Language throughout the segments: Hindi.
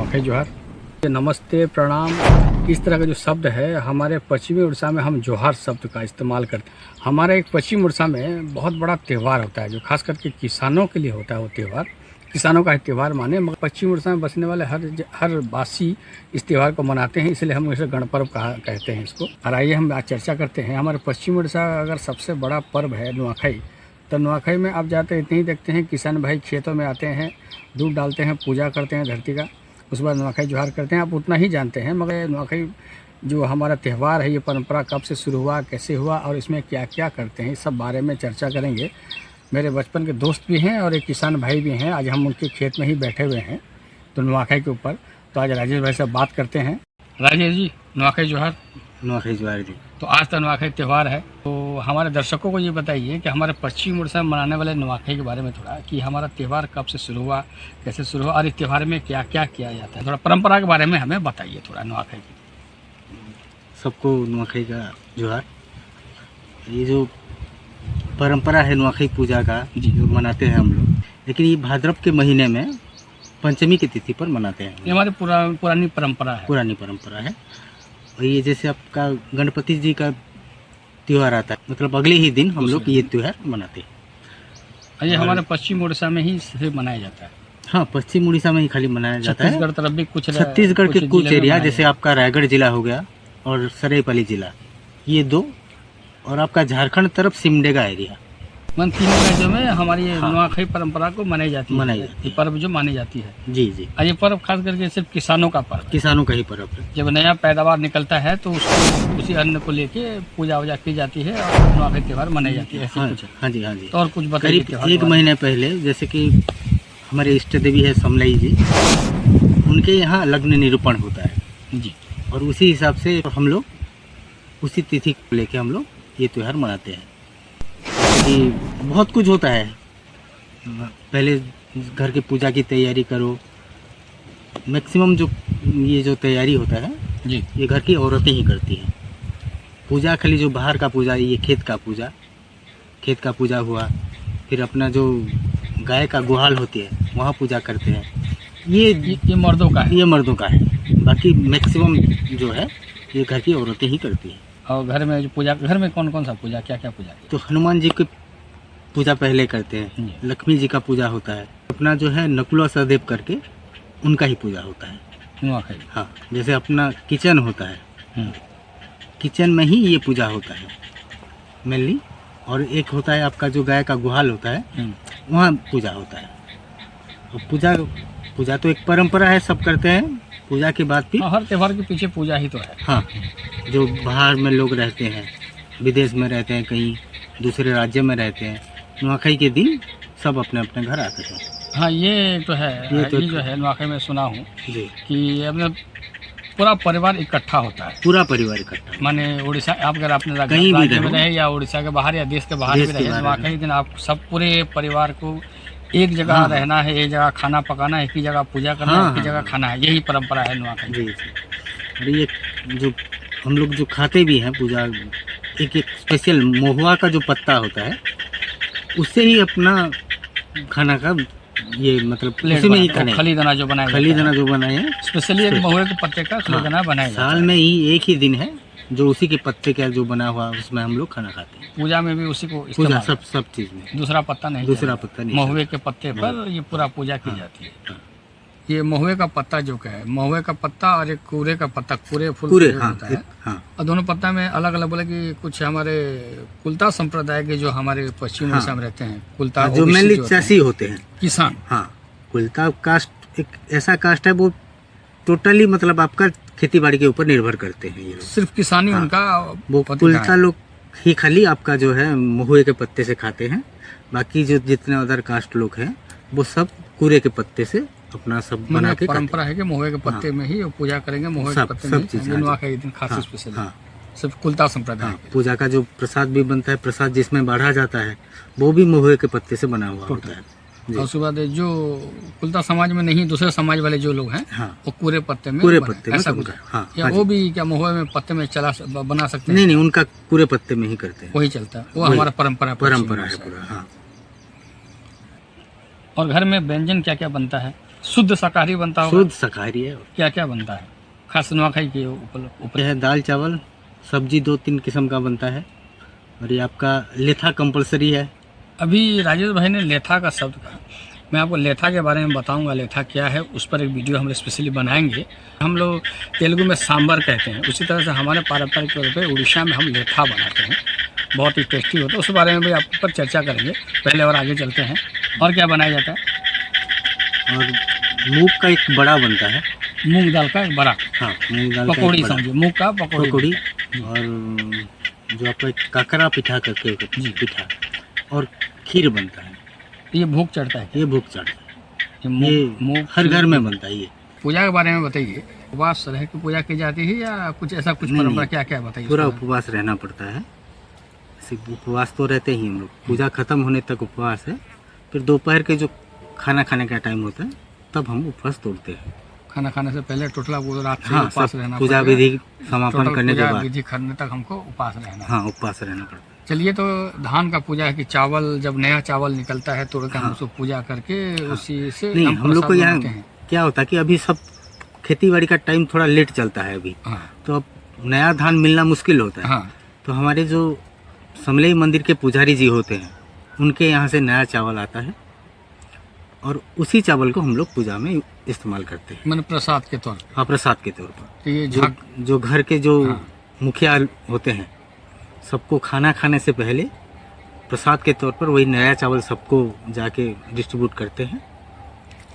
नुआखाई जोहार, नमस्ते, प्रणाम, इस तरह का जो शब्द है हमारे पश्चिमी उड़ीसा में हम जोहार शब्द का इस्तेमाल करते हैं। हमारे एक पश्चिम उड़ीसा में बहुत बड़ा त्यौहार होता है जो खास करके किसानों के लिए होता है। वो त्यौहार किसानों का त्यौहार माने, मगर पश्चिम उड़ीसा में बसने वाले हर वासी इस त्यौहार को मनाते हैं, इसलिए हम इसे गणपर्व कहते हैं इसको। और आइए हम आज चर्चा करते हैं। हमारे पश्चिम उड़ीसा अगर सबसे बड़ा पर्व है नुआखाई, तो नुआखाई में आप जाते इतने ही देखते हैं किसान भाई खेतों में आते हैं, दूध डालते हैं, पूजा करते हैं धरती का, उसके बाद नुआखाई जोहार करते हैं। आप उतना ही जानते हैं, मगर नुआखाई जो हमारा त्यौहार है, ये परंपरा कब से शुरू हुआ, कैसे हुआ और इसमें क्या क्या करते हैं, इस सब बारे में चर्चा करेंगे। मेरे बचपन के दोस्त भी हैं और एक किसान भाई भी हैं। आज हम उनके खेत में ही बैठे हुए हैं तो नुआखाई के ऊपर। तो आज राजेश भाई से बात करते हैं। राजेश जी, नुआखाई जोहार। नुआखाई जोहार जी। तो आज तो नुआखाई त्यौहार है, तो हमारे दर्शकों को ये बताइए कि हमारे पश्चिम उड़ीसा में मनाने वाले नुआखाई के बारे में थोड़ा, कि हमारा त्यौहार कब से शुरू हुआ, कैसे शुरू हुआ और इस त्यौहार में क्या क्या किया जाता है। थोड़ा परंपरा के बारे में हमें बताइए थोड़ा नुआखाई की। सबको नुआखाई का जोहार। ये जो परंपरा है नुआखाई पूजा का जो मनाते हैं हम लोग, लेकिन ये भाद्रव के महीने में पंचमी की तिथि पर मनाते हैं। ये हमारी पुरानी परंपरा है। पुरानी परंपरा है। और ये जैसे आपका गणपति जी का त्यौहार आता है, मतलब अगले ही दिन हम लोग ये त्यौहार मनाते हैं। ये हमारे पश्चिम उड़ीसा में ही सिर्फ मनाया जाता है। हाँ, पश्चिम उड़ीसा में ही खाली मनाया जाता है। छत्तीसगढ़ तरफ भी कुछ, छत्तीसगढ़ के कुछ एरिया, जैसे आपका रायगढ़ जिला हो गया और सरायपाली जिला, ये दो, और आपका झारखंड तरफ सिमडेगा एरिया, मन 3 राज्यों में हमारी नुआखाई परंपरा को मनाई जाती है। जाती पर्व जो मानी जाती है। जी जी। और ये पर्व खास करके सिर्फ किसानों का पर्व, किसानों का ही पर्व है। जब नया पैदावार निकलता है तो उसको उसी अन्न को लेके पूजा वूजा की जाती है और नुआखाई त्यौहार मनाई जाती है। हाँ जी, हाँ जी। तो और कुछ बताइए। करीब 1 महीने पहले, जैसे कि हमारे इष्ट देवी है समलई जी, उनके यहाँ लग्न निरूपण होता है जी, और उसी हिसाब से हम लोग उसी तिथि को लेके हम लोग ये त्यौहार मनाते हैं। कि बहुत कुछ होता है। पहले घर की पूजा की तैयारी करो। मैक्सिमम जो तैयारी होता है जी, ये घर की औरतें ही करती हैं। पूजा खाली जो बाहर का पूजा, ये खेत का पूजा हुआ। फिर अपना जो गाय का गुहाल होती है वहाँ पूजा करते हैं। ये मर्दों का है। ये मर्दों का है। बाकी मैक्सिमम जो है ये घर की औरतें ही करती हैं। और घर में जो पूजा, घर में कौन कौन सा पूजा, क्या क्या पूजा? तो हनुमान जी की पूजा पहले करते हैं, लक्ष्मी जी का पूजा होता है, अपना जो है नकुला सहदेव करके उनका ही पूजा होता है नुआखाई। हाँ, जैसे अपना किचन होता है, किचन में ही ये पूजा होता है मेनली। और एक होता है आपका जो गाय का गुहाल होता है, वहाँ पूजा होता है। और पूजा तो एक परंपरा है, सब करते हैं। पूजा के बाद भी हर त्यौहार के पीछे पूजा ही तो है। हाँ, जो बाहर में लोग रहते हैं, विदेश में रहते हैं, कहीं दूसरे राज्य में रहते हैं, नुआखाई के दिन सब अपने अपने घर आते हैं। हाँ, ये तो है। ये जो है नुआखाई में सुना हूँ कि अपने पूरा परिवार इकट्ठा होता है। पूरा परिवार इकट्ठा, माने उड़ीसा, आप अगर आपने कहीं भी राज्य में रहे या उड़ीसा के बाहर या देश के बाहर भी रहे, नुआखाई दिन आप सब पूरे परिवार को एक जगह रहना है, एक जगह खाना पकाना है, एक ही जगह पूजा करना है, एक ही जगह खाना है। यही परंपरा है नुआखाई। जी। और ये जो हम लोग जो खाते भी हैं पूजा, एक स्पेशल महुआ का जो पत्ता होता है, उससे ही अपना खाना का ये मतलब उसी में ही खलीदाना जो बनाए हैं, स्पेशली एक महुए के पत्ते का खलीदाना बनाया जाता है। साल में ही एक ही दिन है जो उसी के पत्ते का जो बना हुआ, उसमें हम लोग खाना खाते हैं। पूजा में भी उसी को पूजा सब चीज में दूसरा पत्ता नहीं, महुए के पत्ते पर ये पूरा पूजा की जाती है। ये महुए का पत्ता जो है, महुए का पत्ता और एक कूरे का पत्ता, कूरे फूल होता है। और दोनों पत्ता में अलग अलग बोले कि कुछ हमारे कुलता संप्रदाय के जो हमारे पश्चिम उड़ीसा में रहते हैं, कुलता जो मेनली चासी होते हैं, किसान। हाँ, कुलता कास्ट एक ऐसा कास्ट है, वो टोटली मतलब आपका खेती बाड़ी के ऊपर निर्भर करते हैं। ये सिर्फ किसानी उनका, वो कुलता लोग ही खाली आपका जो है महुए के पत्ते से खाते हैं। बाकी जो जितने अदर कास्ट लोग हैं वो सब कूरे के पत्ते से अपना सब बना के परंपरा है कि महुए के पत्ते में ही पूजा करेंगे। महुए के पत्ते में नुआखाई दिन खास स्पेशल सिर्फ कुलता संप्रदाय। पूजा का जो प्रसाद भी बनता है, प्रसाद जिसमें बाढ़ा जाता है, वो भी महुए के पत्ते से बना हुआ होता है। और उसके बाद जो कुलता समाज में नहीं, दूसरे समाज वाले जो लोग हैं, वो कूरे पत्ते में ऐसा कुछ। या वो भी क्या महुए में पत्ते में बना सकते हैं? नहीं, उनका कूरे पत्ते में ही करते हैं, वही चलता है। वो हमारा परंपरा है पूरा। और घर में व्यंजन क्या क्या बनता है? शुद्ध शाकाहारी बनता होगा। शुद्ध शाकाहारी है। क्या क्या बनता है खास नुआखाई के ऊपर? यह है दाल चावल सब्जी 2-3 किस्म का बनता है, और ये आपका लेथा कंपलसरी है। अभी राजेश भाई ने लेथा का शब्द कहा, मैं आपको लेथा के बारे में बताऊंगा। लेथा क्या है उस पर एक वीडियो हम स्पेशली बनाएंगे। हम लोग तेलुगु में सांबर कहते हैं, उसी तरह से हमारे पारंपरिक तौर पर उड़ीसा में हम लेथा बनाते हैं, बहुत ही टेस्टी होता है। उस बारे में भी आप ऊपर चर्चा करेंगे पहले, और आगे चलते हैं। और क्या बनाया जाता है? और मूंग का एक बड़ा बनता है। मूंग दाल का एक बड़ा, हाँ, मूंग दाल का पकौड़ी एक बड़ा। समझिए, मूंग का पकौड़ी। और जो आपका एक काकरा पिठा करके जी। पिठा, और खीर बनता है। ये भोग चढ़ता है। ये भोग चढ़ता है, ये ये मूंग हर घर में बनता है। ये पूजा के बारे में बताइए। उपवास रह के पूजा की जाती है या कुछ ऐसा कुछ नहीं, परंपरा? नहीं। क्या क्या बताइए पूरा उसके बारे उपवास रहना पड़ता है। उपवास तो रहते ही हम लोग, पूजा खत्म होने तक उपवास है। फिर दोपहर के जो खाना खाने का टाइम होता है तब हम उपवास तोड़ते हैं। में? खाना खाने से पहले टोटला पूरा रात से हाँ, उपवास सब रहना पूजा पड़ेगा। विधि समापन टोटल करने के पूजा बाद विधि करने तक हमको उपवास रहना है। हाँ, उपवास रहना पड़ता है। चलिए, तो धान का पूजा है कि चावल, जब नया चावल निकलता है तोड़ के हम हाँ। उसको पूजा करके उसी से नहीं, हम लोग को प्रसाद यहाँ बनाते हैं। क्या होता है कि अभी सब खेती बाड़ी का टाइम थोड़ा लेट चलता है अभी, हाँ तो अब नया धान मिलना मुश्किल होता है। हाँ। तो हमारे जो समलेई मंदिर के पुजारी जी होते हैं उनके यहाँ से नया चावल आता है, और उसी चावल को हम लोग पूजा में इस्तेमाल करते हैं। मैंने प्रसाद के तौर पे। हाँ, प्रसाद के तौर पर। तो ये जो झाग जो घर के जो हाँ। मुखिया होते हैं, सबको खाना खाने से पहले प्रसाद के तौर पर वही नया चावल सबको जाके डिस्ट्रीब्यूट करते हैं।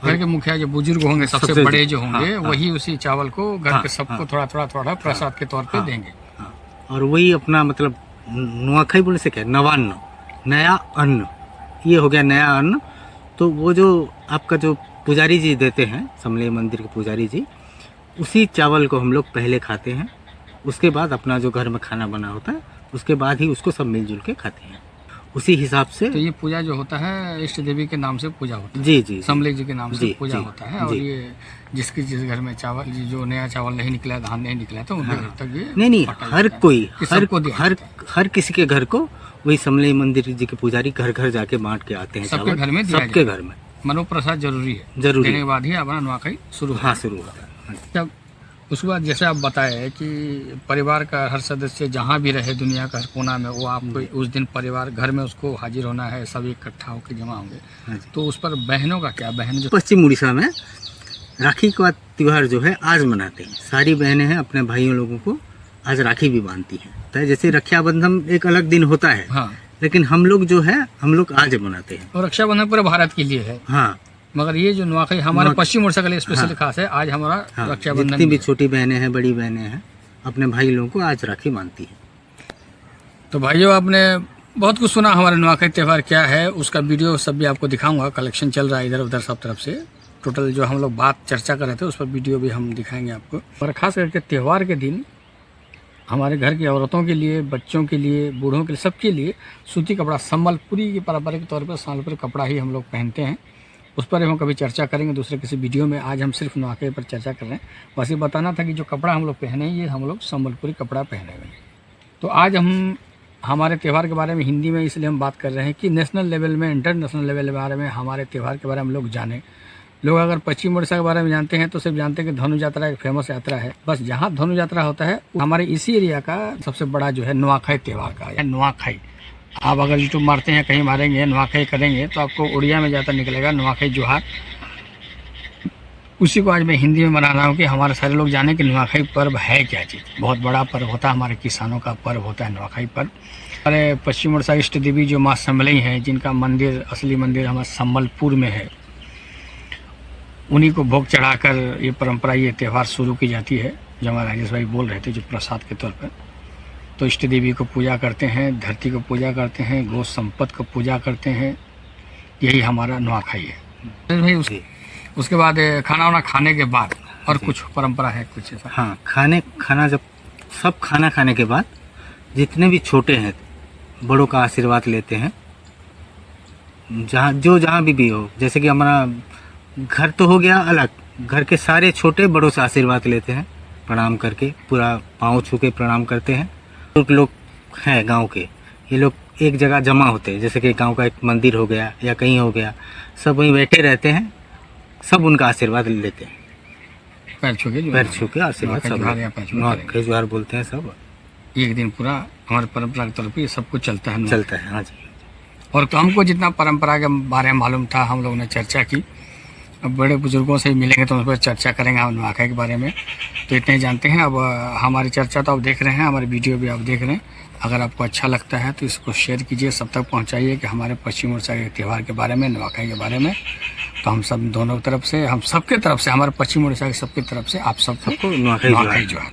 घर के मुखिया जो बुजुर्ग होंगे, सबसे सबसे बड़े जो होंगे, हाँ, हाँ। वही उसी चावल को घर हाँ, के सबको हाँ। थोड़ा थोड़ा थोड़ा प्रसाद के तौर पे हाँ। देंगे। हाँ, और वही अपना मतलब नुआखाई बोलने से क्या है, नवान्न, नया अन्न, ये हो गया नया अन्न। तो वो जो आपका जो पुजारी जी देते हैं, समलेई मंदिर के पुजारी जी, उसी चावल को हम लोग पहले खाते हैं। उसके बाद अपना जो घर में खाना बना होता है उसके बाद ही उसको सब मिलजुल के खाते हैं, उसी हिसाब से। तो ये पूजा जो होता है इष्ट देवी के नाम से पूजा होता है, जी जी जी। समलेई जी के नाम से जी, पूजा जी, होता है। और जी। ये जिस घर में चावल, जो नया चावल नहीं निकला, धान नहीं निकला, तो उनके घर तक ये नहीं, बांटा हर जाता है कोई, कि सबको दिया हर जाता है। हर किसी के घर को वही समलेई मंदिर जी के पुजारी घर घर जाके बांट के आते हैं। सबके चावल घर में दिया सबके जाता घर में मनो प्रसाद जरूरी है, जरूरी देने है। के बाद ही अपना नुआखाई शुरू होता हाँ, है। शुरू होता है। हाँ। जब उसके बाद जैसे आप बताए कि परिवार का हर सदस्य जहाँ भी रहे दुनिया का हर कोना में, वो आपको उस दिन परिवार घर में उसको हाजिर होना है, सब इकट्ठा होकर जमा होंगे। हाँ जी। तो उस पर बहनों का क्या, बहन जो पश्चिम उड़ीसा में राखी का त्यौहार जो है आज मनाते हैं। सारी बहनें हैं अपने भाइयों लोगों को आज राखी भी बांधती हैं। तो जैसे रक्षाबंधन एक अलग दिन होता है, हाँ, लेकिन हम लोग जो है हम लोग आज मनाते हैं। और रक्षाबंधन पूरे भारत के लिए है, हाँ मगर ये जो नुआखाई हमारे नुआ- पश्चिम उड़ीसा के लिए स्पेशल हाँ। खास है। आज हमारा हाँ, रक्षाबंधन जितनी भी भी है। छोटी बहनें हैं, बड़ी बहनें हैं, अपने भाई लोगों को आज राखी बांधती हैं। तो भाइयों, आपने बहुत कुछ सुना हमारे नुआखाई त्यौहार क्या है, उसका वीडियो सब भी आपको दिखाऊंगा। कलेक्शन चल रहा है इधर उधर सब तरफ से। टोटल जो हम लोग बात चर्चा कर रहे थे उस पर वीडियो भी हम दिखाएंगे आपको। और खास करके त्यौहार के दिन हमारे घर की औरतों के लिए, बच्चों के लिए, बूढ़ों के लिए, सबके लिए सूती कपड़ा, संबलपुरी के पारंपरिक तौर पर संबलपुरी कपड़ा ही हम लोग पहनते हैं। उस पर हम कभी चर्चा करेंगे दूसरे किसी वीडियो में। आज हम सिर्फ नुआखाई पर चर्चा कर रहे हैं। बस ये बताना था कि जो कपड़ा हम लोग पहने हैं, ये हम लोग संबलपुरी कपड़ा पहने हुए हैं। तो आज हम हमारे त्यौहार के बारे में हिंदी में इसलिए हम बात कर रहे हैं कि नेशनल लेवल में, इंटरनेशनल लेवल के बारे में हमारे त्यौहार के बारे में हम लोग जानें। लोग अगर पश्चिम उड़ीसा के बारे में जानते हैं तो सिर्फ जानते हैं कि धनु यात्रा एक फेमस यात्रा है। बस जहाँ धनु यात्रा होता है हमारे इसी एरिया का सबसे बड़ा जो है नुआखाई त्यौहार का है। नुआखाई आप अगर यूट्यूब मारते हैं, कहीं मारेंगे नुआखाई करेंगे तो आपको उड़िया में ज़्यादा निकलेगा नुआखाई जोहार। उसी को आज मैं हिंदी में बना रहा हूँ कि हमारे सारे लोग जाने कि नुआखाई पर्व है क्या चीज़। बहुत बड़ा पर्व होता है, हमारे किसानों का पर्व होता है नुआखाई पर्व। हमारे पश्चिम उड़ीसा इष्ट देवी जो माँ समलेई हैं, जिनका मंदिर, असली मंदिर हमारे संबलपुर में है, उन्हीं को भोग चढ़ाकर ये परंपरा, ये त्यौहार शुरू की जाती है। जो हमारे राजेश भाई बोल रहे थे, जो प्रसाद के तौर पर। तो इष्ट देवी को पूजा करते हैं, धरती को पूजा करते हैं, गौ संपत्ति को पूजा करते हैं। यही हमारा नुआखाई है। राजेश भाई, उसके बाद खाना वाना खाने के बाद और कुछ परंपरा है कुछ ऐसा? हाँ, खाना जब सब खाना खाने के बाद जितने भी छोटे हैं बड़ों का आशीर्वाद लेते हैं। जहाँ भी हो, जैसे कि हमारा घर तो हो गया अलग, घर के सारे छोटे बड़ों से आशीर्वाद लेते हैं, प्रणाम करके पूरा पाँव छू के प्रणाम करते हैं। लोग हैं गांव के, ये लोग एक जगह जमा होते हैं, जैसे कि गांव का एक मंदिर हो गया या कहीं हो गया, सब वहीं बैठे रहते हैं, सब उनका आशीर्वाद लेते हैं, पैर छू के जो पैर छू के आशीर्वाद नुआखाई सब जोहार या पैर छू के नुआखाई जोहार बोलते हैं सब, एक दिन पूरा हमारे परंपरा के तौर पर ये सब कुछ चलता है। चलता है। हाँ जी। और तो हमको जितना परंपरा के बारे में मालूम था हम लोगों ने चर्चा की। अब बड़े बुजुर्गों से मिलेंगे तो उस पर चर्चा करेंगे हम नुआखाई के बारे में, तो इतने ही जानते हैं। अब हमारी चर्चा तो आप देख रहे हैं, हमारी वीडियो भी आप देख रहे हैं। अगर आपको अच्छा लगता है तो इसको शेयर कीजिए, सब तक पहुंचाइए कि हमारे पश्चिम उड़ीसा के त्यौहार के बारे में, नुआखाई के बारे में। तो हम सब दोनों तरफ से, हम सबके तरफ से, हमारे पश्चिम उड़ीसा के सबकी तरफ से आप सबको नुआखाई नुआखाई जोहार।